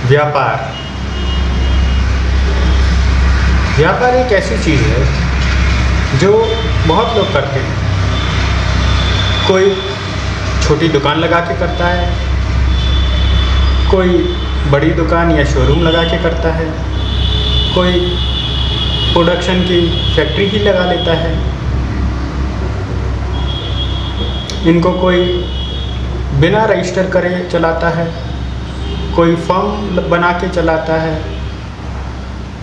व्यापार एक ऐसी चीज़ है जो बहुत लोग करते हैं। कोई छोटी दुकान लगा के करता है, कोई बड़ी दुकान या शोरूम लगा के करता है, कोई प्रोडक्शन की फैक्ट्री ही लगा लेता है। इनको कोई बिना रजिस्टर करे चलाता है, कोई फर्म बना के चलाता है,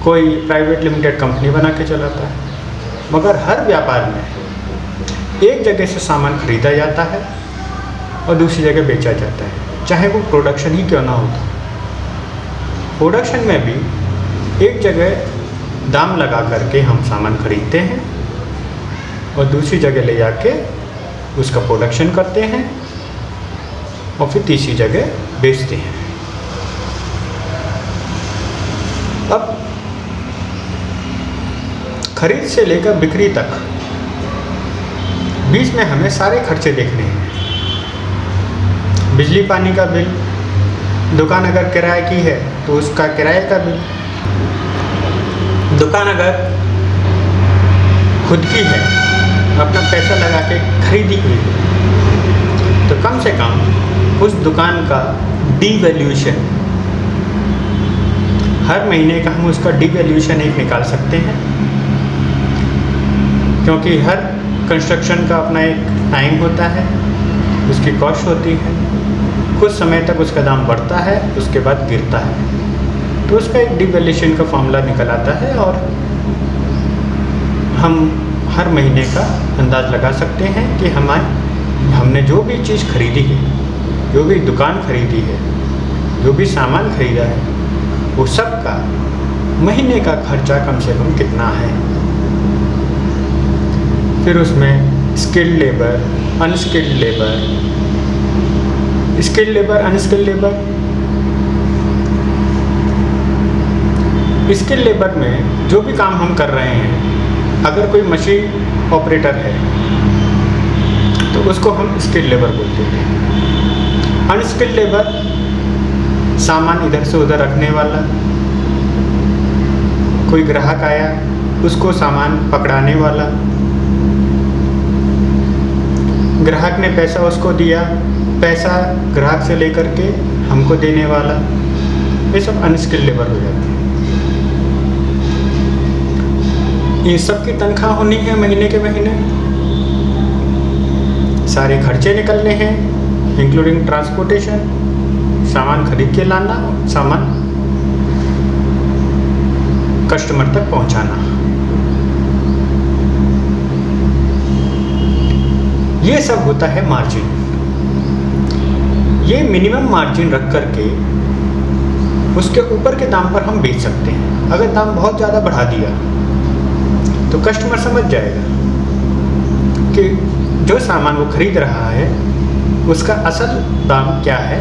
कोई प्राइवेट लिमिटेड कंपनी बना के चलाता है। मगर हर व्यापार में एक जगह से सामान खरीदा जाता है और दूसरी जगह बेचा जाता है, चाहे वो प्रोडक्शन ही क्यों ना होता। प्रोडक्शन में भी एक जगह दाम लगा करके हम सामान खरीदते हैं और दूसरी जगह ले जाके उसका प्रोडक्शन करते हैं और फिर तीसरी जगह बेचते हैं। अब खरीद से लेकर बिक्री तक बीच में हमें सारे खर्चे देखने हैं। बिजली पानी का बिल, दुकान अगर किराए की है तो उसका किराए का बिल, दुकान अगर खुद की है, अपना पैसा लगा के खरीदी हुई है, तो कम से कम उस दुकान का डीवैल्यूएशन, हर महीने का हम उसका डीवैल्यूएशन एक निकाल सकते हैं। क्योंकि हर कंस्ट्रक्शन का अपना एक टाइम होता है, उसकी कॉस्ट होती है, कुछ समय तक उसका दाम बढ़ता है, उसके बाद गिरता है, तो उसका एक डीवैल्यूएशन का फॉर्मूला निकल आता है और हम हर महीने का अंदाज़ लगा सकते हैं कि हमने जो भी चीज़ खरीदी है, जो भी दुकान खरीदी है, जो भी सामान खरीदा है, वो सब का महीने का खर्चा कम से कम कितना है। फिर उसमें skilled labour, unskilled labour, skilled labour, unskilled labour. Skilled labour में जो भी काम हम कर रहे हैं, अगर कोई मशीन ऑपरेटर है तो उसको हम स्किल्ड लेबर बोलते हैं। अनस्किल्ड लेबर सामान इधर से उधर रखने वाला, कोई ग्राहक आया उसको सामान पकड़ाने वाला, ग्राहक ने पैसा उसको दिया, पैसा ग्राहक से लेकर के हमको देने वाला, ये सब अनस्किल्ड लेबर हो जाते हैं। इन सब की तनख्वाह होनी है महीने के महीने, सारे खर्चे निकलने हैं इंक्लूडिंग ट्रांसपोर्टेशन, सामान खरीद के लाना, सामान कस्टमर तक पहुंचाना। ये सब होता है मार्जिन। ये मिनिमम मार्जिन रख करके उसके ऊपर के दाम पर हम बेच सकते हैं। अगर दाम बहुत ज़्यादा बढ़ा दिया तो कस्टमर समझ जाएगा कि जो सामान वो खरीद रहा है उसका असल दाम क्या है,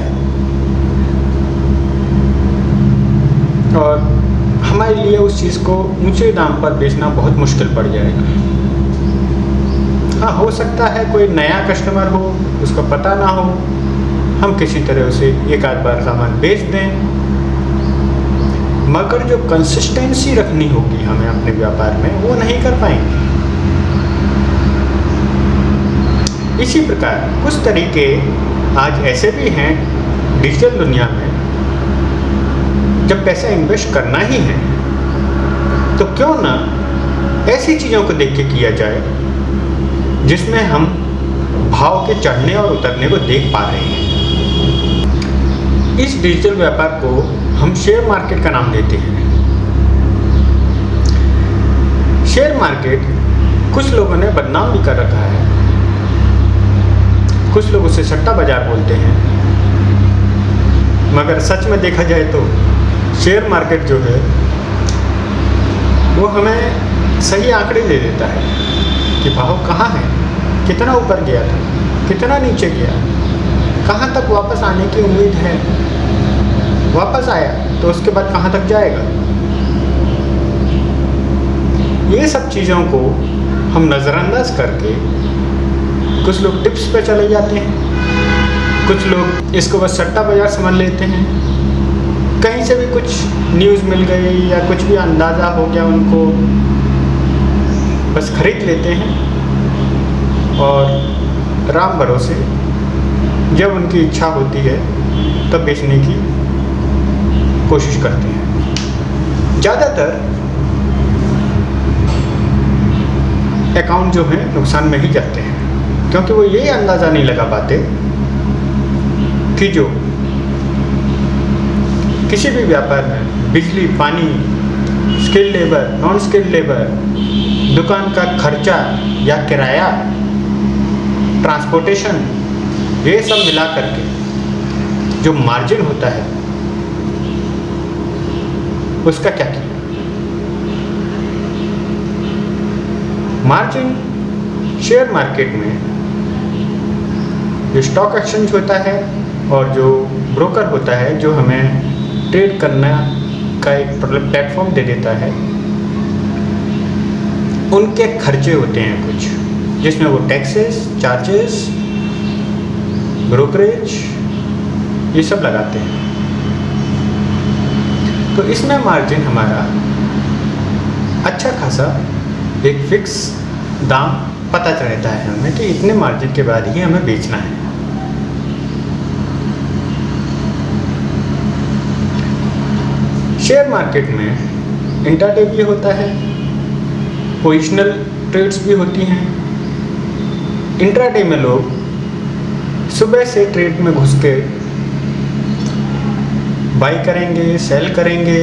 और हमारे लिए उस चीज़ को ऊंचे दाम पर बेचना बहुत मुश्किल पड़ जाएगा। हाँ, हो सकता है कोई नया कस्टमर हो, उसको पता ना हो, हम किसी तरह उसे एक आध बार सामान बेच दें, मगर जो कंसिस्टेंसी रखनी होगी हमें अपने व्यापार में, वो नहीं कर पाएंगे। इसी प्रकार कुछ तरीके आज ऐसे भी हैं डिजिटल दुनिया में, जब पैसा इन्वेस्ट करना ही है तो क्यों ना ऐसी चीज़ों को देख के किया जाए जिसमें हम भाव के चढ़ने और उतरने को देख पा रहे हैं। इस डिजिटल व्यापार को हम शेयर मार्केट का नाम देते हैं। शेयर मार्केट कुछ लोगों ने बदनाम भी कर रखा है, कुछ लोग उसे सट्टा बाजार बोलते हैं, मगर सच में देखा जाए तो शेयर मार्केट जो है वो हमें सही आंकड़े दे देता है कि भाव कहाँ है, कितना ऊपर गया था, कितना नीचे गया, कहाँ तक वापस आने की उम्मीद है, वापस आया तो उसके बाद कहाँ तक जाएगा। ये सब चीज़ों को हम नज़रअंदाज करके कुछ लोग टिप्स पे चले जाते हैं, कुछ लोग इसको बस सट्टा बाजार समझ लेते हैं, कहीं से भी कुछ न्यूज़ मिल गई या कुछ भी अंदाज़ा हो गया उनको, बस खरीद लेते हैं और राम भरोसे जब उनकी इच्छा होती है तब बेचने की कोशिश करते हैं। ज़्यादातर अकाउंट जो है नुकसान में ही जाते हैं, क्योंकि वो ये अंदाज़ा नहीं लगा पाते कि जो किसी भी व्यापार में बिजली, पानी, skilled labour, non skilled labour, दुकान का खर्चा या किराया, ट्रांसपोर्टेशन, ये सब मिला करके जो मार्जिन होता है उसका क्या किया। मार्जिन शेयर मार्केट में जो स्टॉक एक्सचेंज होता है और जो ब्रोकर होता है जो हमें ट्रेड करना का एक प्लेटफॉर्म दे देता है, उनके खर्चे होते हैं कुछ, जिसमें वो टैक्सेस, चार्जेस, ब्रोकरेज ये सब लगाते हैं। तो इसमें मार्जिन हमारा अच्छा खासा एक फिक्स दाम पता चलता है हमें कि इतने मार्जिन के बाद ही हमें बेचना है। शेयर मार्केट में इंट्राडे भी होता है, पोजिशनल ट्रेड्स भी होती हैं। इंट्राडे में लोग सुबह से ट्रेड में घुस के बाई करेंगे, सेल करेंगे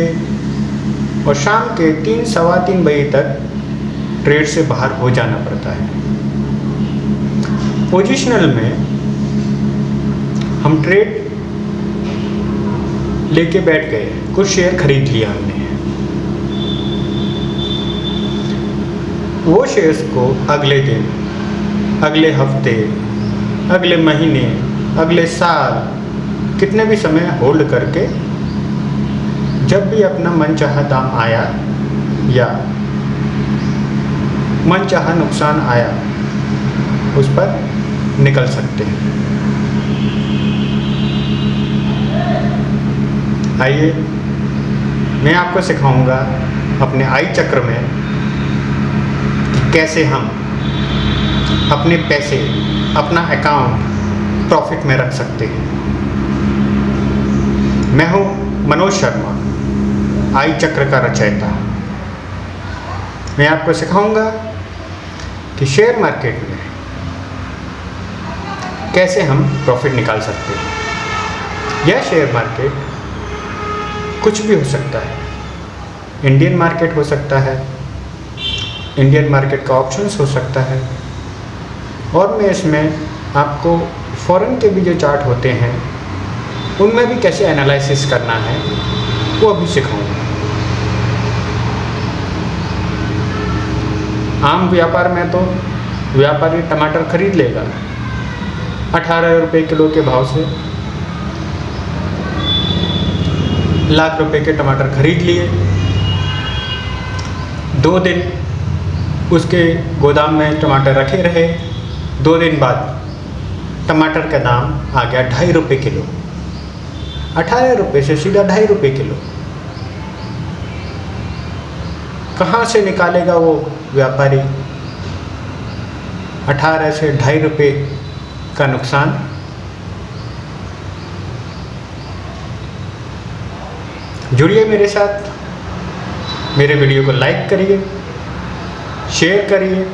और शाम के 3 सवा 3 बजे तक ट्रेड से बाहर हो जाना पड़ता है। पोजिशनल में हम ट्रेड लेके बैठ गए, कुछ शेयर खरीद लिया हमने, वो शेयर्स को अगले दिन, अगले हफ्ते, अगले महीने, अगले साल कितने भी समय होल्ड करके जब भी अपना मनचाहा दाम आया या मनचाहा नुकसान आया उस पर निकल सकते हैं। आइए मैं आपको सिखाऊंगा अपने आई चक्र में कि कैसे हम अपने पैसे, अपना अकाउंट प्रॉफिट में रख सकते हैं। मैं हूं मनोज शर्मा, आई चक्र का रचयिता। मैं आपको सिखाऊंगा कि शेयर मार्केट में कैसे हम प्रॉफिट निकाल सकते हैं। यह शेयर मार्केट कुछ भी हो सकता है, इंडियन मार्केट हो सकता है, इंडियन मार्केट का ऑप्शंस हो सकता है, और मैं इसमें आपको फॉरेन के भी जो चार्ट होते हैं उनमें भी कैसे एनालिसिस करना है वो अभी सिखाऊंगा। आम व्यापार में तो व्यापारी टमाटर खरीद लेगा 18 रुपये किलो के भाव से, लाख रुपए के टमाटर खरीद लिए, 2 दिन उसके गोदाम में टमाटर रखे रहे, 2 दिन बाद टमाटर का दाम आ गया 2.5 रुपये किलो, 18 रुपये से सीधा 2.5 रुपये किलो। कहाँ से निकालेगा वो व्यापारी 18 से 2.5 रुपये का नुकसान? जुड़िए मेरे साथ, मेरे वीडियो को लाइक करिए, शेयर करिए।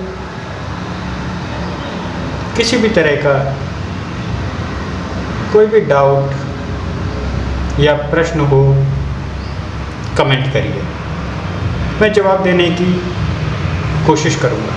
किसी भी तरह का कोई भी डाउट या प्रश्न हो कमेंट करिए, मैं जवाब देने की कोशिश करूँगा।